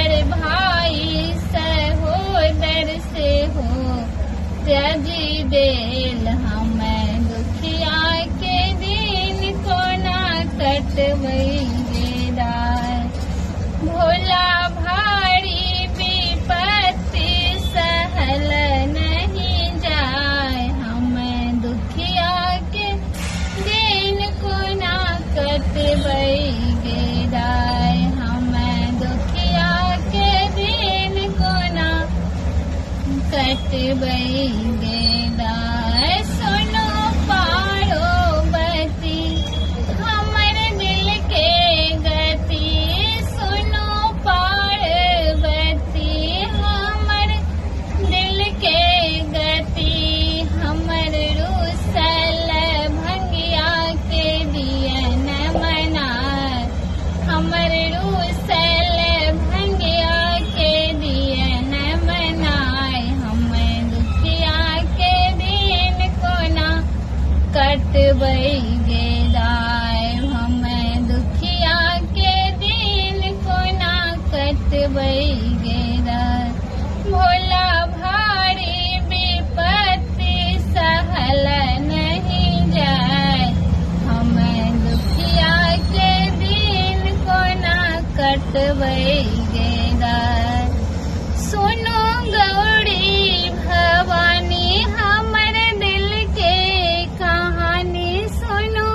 पर भाई सहोदर से हो त्याजी देल हमें दुखिया के दिन को ना कटवई गेदाय भोला भारी विपत्ति सहल नहीं जाए हमें दुखिया के दिन को ना कटवई गेदाय हमें दुखिया के दिन को ना कटवई गेदाय सुनो पारो बती हमर दिल के गति सुनो पार्वती हमर दिल के गति हमर रूसल भंगिया के दियन मनाए हमर रूसल भंगिया के दियन मनाए हमें दुखिया के दिन को ना कटवई गेदाय हमें दुखिया के दिन को ना कटवई गेदाय भोला भारी विपत्ति सहल नहीं जाए हमें दुखिया के दिन को ना कटवई गेदाय सुनो गौरी भवानी हमर दिल के कहानी सुनो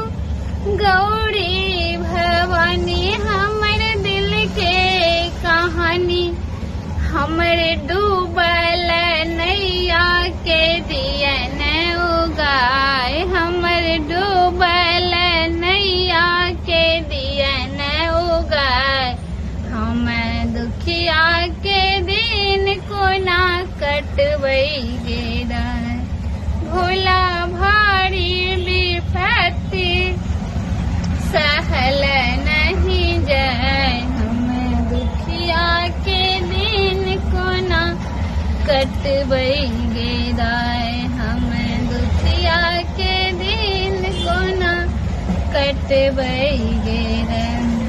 गौरी भवानी हमर दिल के कहानी हमर डूबल नैया के दियन उगाए हमर डूबल नैया के दियन उगाए हमें दुखिया के दिन को ना कटवई गेदाय भोला भारी विपत्ति सहल नहीं जाए हमें दुखिया के दिन को ना कटवई गेदाय हमें दुखिया के दिन को ना कटवई गेदाय।